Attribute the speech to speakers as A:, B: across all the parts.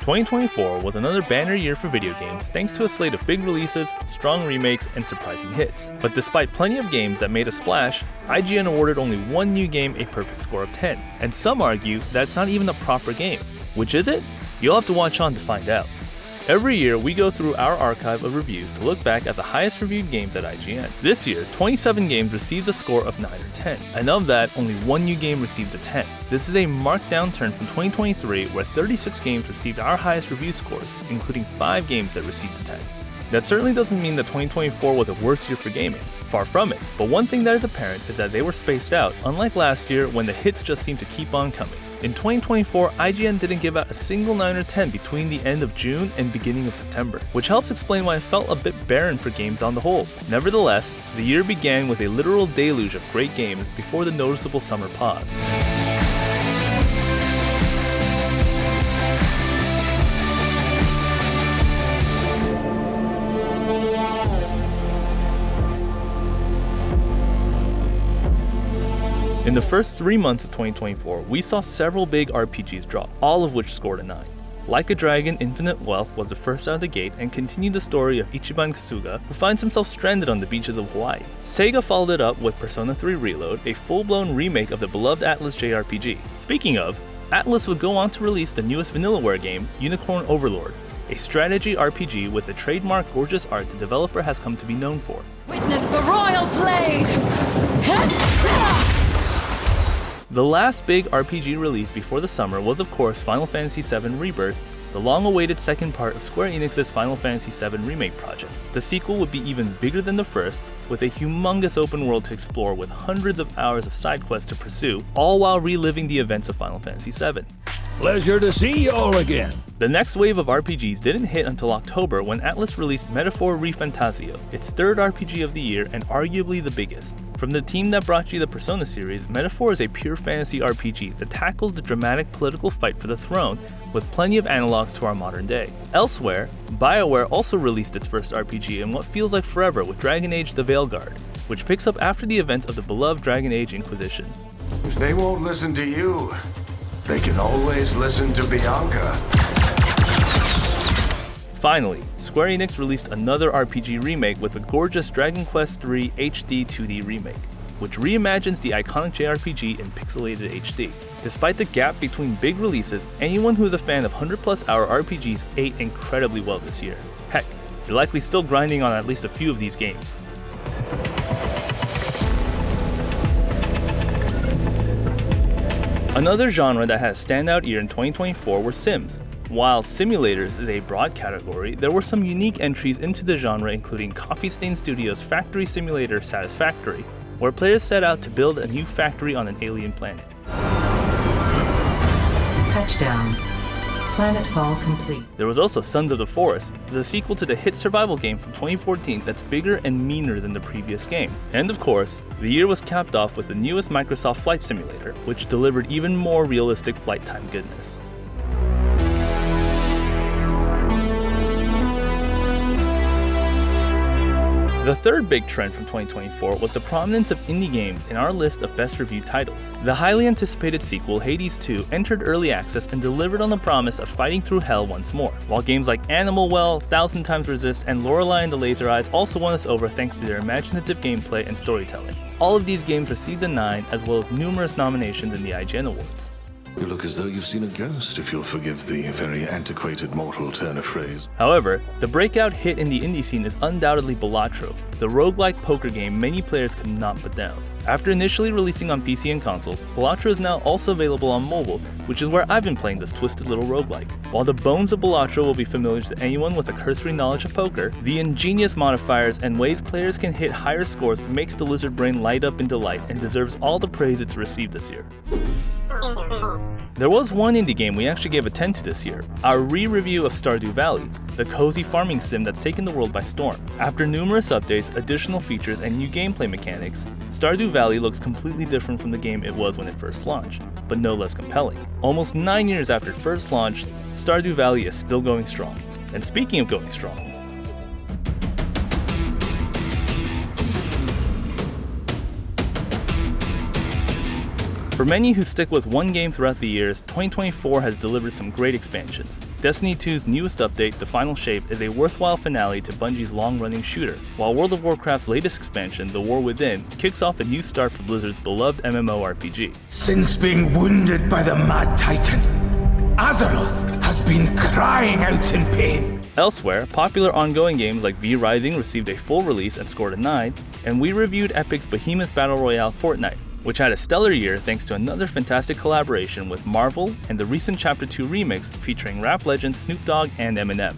A: 2024 was another banner year for video games thanks to a slate of big releases, strong remakes, and surprising hits. But despite plenty of games that made a splash, IGN awarded only one new game a perfect score of 10. And some argue that it's not even a proper game. Which is it? You'll have to watch on to find out. Every year, we go through our archive of reviews to look back at the highest reviewed games at IGN. This year, 27 games received a score of 9 or 10, and of that, only one new game received a 10. This is a marked downturn from 2023, where 36 games received our highest review scores, including 5 games that received a 10. That certainly doesn't mean that 2024 was a worse year for gaming. Far from it. But one thing that is apparent is that they were spaced out, unlike last year when the hits just seemed to keep on coming. In 2024, IGN didn't give out a single 9 or 10 between the end of June and beginning of September, which helps explain why it felt a bit barren for games on the whole. Nevertheless, the year began with a literal deluge of great games before the noticeable summer pause. In the first 3 months of 2024, we saw several big RPGs drop, all of which scored a 9. Like a Dragon, Infinite Wealth was the first out of the gate and continued the story of Ichiban Kasuga, who finds himself stranded on the beaches of Hawaii. Sega followed it up with Persona 3 Reload, a full-blown remake of the beloved Atlus JRPG. Speaking of, Atlus would go on to release the newest Vanillaware game, Unicorn Overlord, a strategy RPG with the trademark gorgeous art the developer has come to be known for.
B: Witness the royal blade!
A: The last big RPG release before the summer was of course Final Fantasy VII Rebirth, the long-awaited second part of Square Enix's Final Fantasy VII Remake project. The sequel would be even bigger than the first, with a humongous open world to explore with hundreds of hours of side quests to pursue, all while reliving the events of Final Fantasy VII.
C: Pleasure to see you all again.
A: The next wave of RPGs didn't hit until October when Atlus released Metaphor ReFantazio, its third RPG of the year and arguably the biggest. From the team that brought you the Persona series, Metaphor is a pure fantasy RPG that tackles the dramatic political fight for the throne with plenty of analogs to our modern day. Elsewhere, BioWare also released its first RPG in what feels like forever with Dragon Age The Veilguard, which picks up after the events of the beloved Dragon Age Inquisition.
D: If they won't listen to you, they can always listen to Bianca.
A: Finally, Square Enix released another RPG remake with the gorgeous Dragon Quest III HD 2D remake, which reimagines the iconic JRPG in pixelated HD. Despite the gap between big releases, anyone who is a fan of 100+ hour RPGs ate incredibly well this year. Heck, you're likely still grinding on at least a few of these games. Another genre that had a standout year in 2024 were Sims. While simulators is a broad category, there were some unique entries into the genre, including Coffee Stain Studios' factory simulator Satisfactory, where players set out to build a new factory on an alien planet.
E: Touchdown. Planetfall complete.
A: There was also Sons of the Forest, the sequel to the hit survival game from 2014 that's bigger and meaner than the previous game. And of course, the year was capped off with the newest Microsoft Flight Simulator, which delivered even more realistic flight time goodness. The third big trend from 2024 was the prominence of indie games in our list of best reviewed titles. The highly anticipated sequel, Hades 2, entered early access and delivered on the promise of fighting through hell once more, while games like Animal Well, 1000 Times Resist, and Lorelei and the Laser Eyes also won us over thanks to their imaginative gameplay and storytelling. All of these games received a 9, as well as numerous nominations in the IGN Awards.
F: You look as though you've seen a ghost, if you'll forgive the very antiquated mortal turn of phrase.
A: However, the breakout hit in the indie scene is undoubtedly Balatro, the roguelike poker game many players could not put down. After initially releasing on PC and consoles, Balatro is now also available on mobile, which is where I've been playing this twisted little roguelike. While the bones of Balatro will be familiar to anyone with a cursory knowledge of poker, the ingenious modifiers and ways players can hit higher scores makes the lizard brain light up in delight and deserves all the praise it's received this year. There was one indie game we actually gave a 10 to this year, our re-review of Stardew Valley, the cozy farming sim that's taken the world by storm. After numerous updates, additional features, and new gameplay mechanics, Stardew Valley looks completely different from the game it was when it first launched, but no less compelling. Almost 9 years after it first launched, Stardew Valley is still going strong. And speaking of going strong, For many who stick with one game throughout the years, 2024 has delivered some great expansions. Destiny 2's newest update, The Final Shape, is a worthwhile finale to Bungie's long-running shooter, while World of Warcraft's latest expansion, The War Within, kicks off a new start for Blizzard's beloved MMORPG.
G: Since being wounded by the Mad Titan, Azeroth has been crying out in pain.
A: Elsewhere, popular ongoing games like V Rising received a full release and scored a 9, and we reviewed Epic's behemoth battle royale Fortnite, which had a stellar year thanks to another fantastic collaboration with Marvel and the recent Chapter 2 remix featuring rap legends Snoop Dogg and Eminem.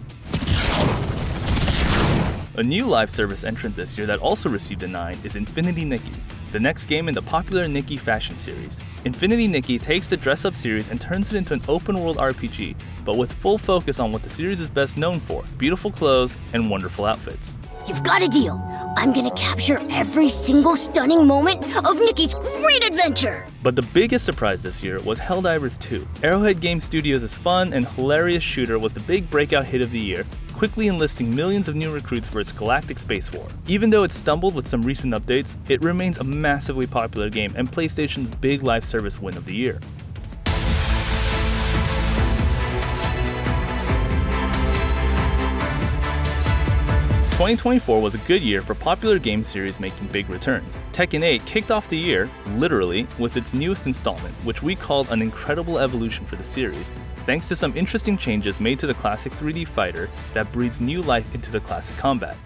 A: A new live service entrant this year that also received a 9 is Infinity Nikki, the next game in the popular Nikki fashion series. Infinity Nikki takes the dress-up series and turns it into an open-world RPG, but with full focus on what the series is best known for: beautiful clothes and wonderful outfits.
H: You've got a deal. I'm gonna capture every single stunning moment of Nikki's great adventure!
A: But the biggest surprise this year was Helldivers 2. Arrowhead Game Studios' fun and hilarious shooter was the big breakout hit of the year, quickly enlisting millions of new recruits for its galactic space war. Even though it stumbled with some recent updates, it remains a massively popular game and PlayStation's big live service win of the year. Twenty 2024 was a good year for popular game series making big returns. Tekken 8 kicked off the year, literally, with its newest installment, which we called an incredible evolution for the series, thanks to some interesting changes made to the classic 3D fighter that breathes new life into the classic combat.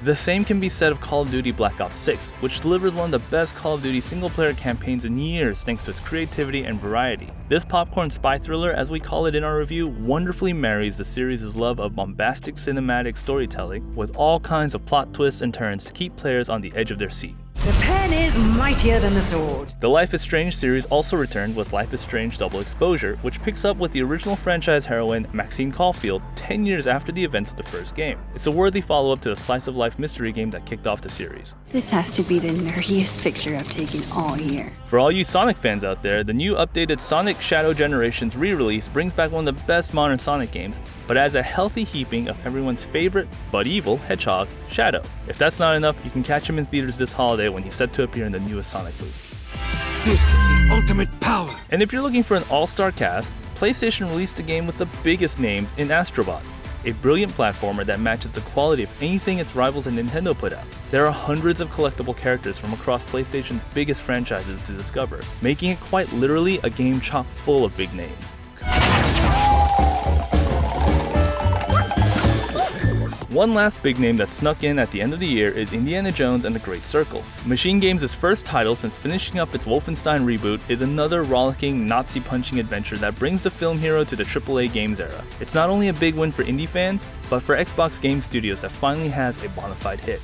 A: The same can be said of Call of Duty Black Ops 6, which delivers one of the best Call of Duty single-player campaigns in years thanks to its creativity and variety. This popcorn spy thriller, as we call it in our review, wonderfully marries the series' love of bombastic cinematic storytelling with all kinds of plot twists and turns to keep players on the edge of their seat.
B: The pen is mightier than the sword.
A: The Life is Strange series also returned with Life is Strange Double Exposure, which picks up with the original franchise heroine Maxine Caulfield 10 years after the events of the first game. It's a worthy follow-up to the slice-of-life mystery game that kicked off the series.
I: This has to be the nerdiest picture I've taken all year.
A: For all you Sonic fans out there, the new updated Sonic Shadow Generations re-release brings back one of the best modern Sonic games, but adds a healthy heaping of everyone's favorite, but evil, hedgehog, Shadow. If that's not enough, you can catch him in theaters this holiday when he's set to appear in the newest Sonic movie.
C: This is the ultimate power.
A: And if you're looking for an all-star cast, PlayStation released a game with the biggest names in Astro Bot, a brilliant platformer that matches the quality of anything its rivals at Nintendo put out. There are hundreds of collectible characters from across PlayStation's biggest franchises to discover, making it quite literally a game chock full of big names. One last big name that snuck in at the end of the year is Indiana Jones and the Great Circle. Machine Games' first title since finishing up its Wolfenstein reboot is another rollicking, Nazi-punching adventure that brings the film hero to the AAA games era. It's not only a big win for indie fans, but for Xbox Game Studios that finally has a bona fide hit.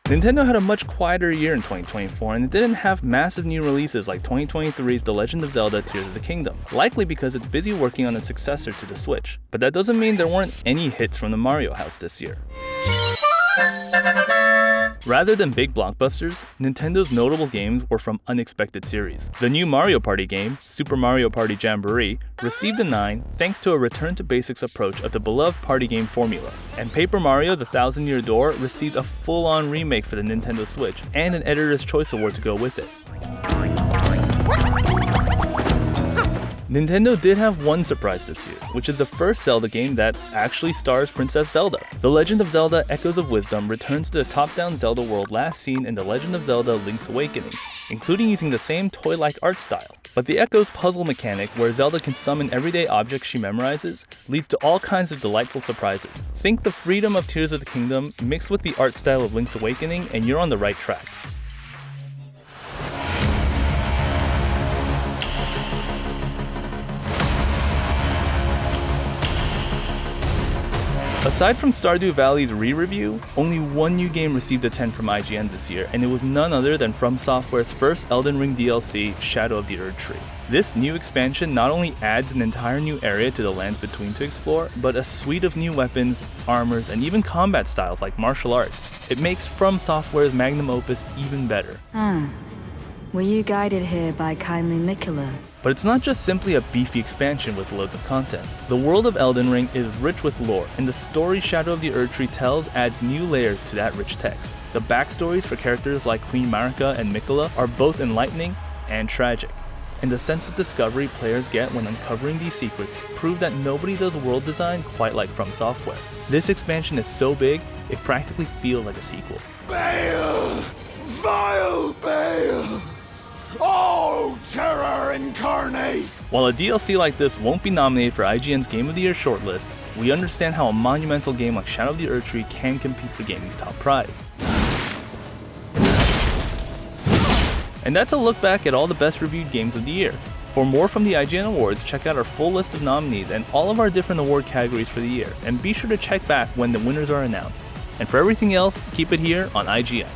A: Nintendo had a much quieter year in 2024, and it didn't have massive new releases like 2023's The Legend of Zelda Tears of the Kingdom, likely because it's busy working on its successor to the Switch. But that doesn't mean there weren't any hits from the Mario house this year. Rather than big blockbusters, Nintendo's notable games were from unexpected series. The new Mario Party game, Super Mario Party Jamboree, received a 9 thanks to a return-to-basics approach of the beloved party game formula. And Paper Mario: The Thousand Year Door received a full-on remake for the Nintendo Switch, and an Editor's Choice Award to go with it. Nintendo did have one surprise this year, which is the first Zelda game that actually stars Princess Zelda. The Legend of Zelda Echoes of Wisdom returns to the top-down Zelda world last seen in The Legend of Zelda Link's Awakening, including using the same toy-like art style. But the Echoes puzzle mechanic, where Zelda can summon everyday objects she memorizes, leads to all kinds of delightful surprises. Think the freedom of Tears of the Kingdom mixed with the art style of Link's Awakening, and you're on the right track. Aside from Stardew Valley's re-review, only one new game received a 10 from IGN this year, and it was none other than From Software's first Elden Ring DLC, Shadow of the Erdtree. This new expansion not only adds an entire new area to the Lands Between to explore, but a suite of new weapons, armors, and even combat styles like martial arts. It makes From Software's magnum opus even better.
I: Were you guided here by kindly Mikula?
A: But it's not just simply a beefy expansion with loads of content. The world of Elden Ring is rich with lore, and the story Shadow of the Erdtree tells adds new layers to that rich text. The backstories for characters like Queen Marika and Mikola are both enlightening and tragic, and the sense of discovery players get when uncovering these secrets prove that nobody does world design quite like From Software. This expansion is so big, it practically feels like a sequel.
D: Bale! Vile Bale! Oh, terror incarnate!
A: While a DLC like this won't be nominated for IGN's Game of the Year shortlist, we understand how a monumental game like Shadow of the Erdtree can compete for gaming's top prize. And that's a look back at all the best reviewed games of the year. For more from the IGN Awards, check out our full list of nominees and all of our different award categories for the year, and be sure to check back when the winners are announced. And for everything else, keep it here on IGN.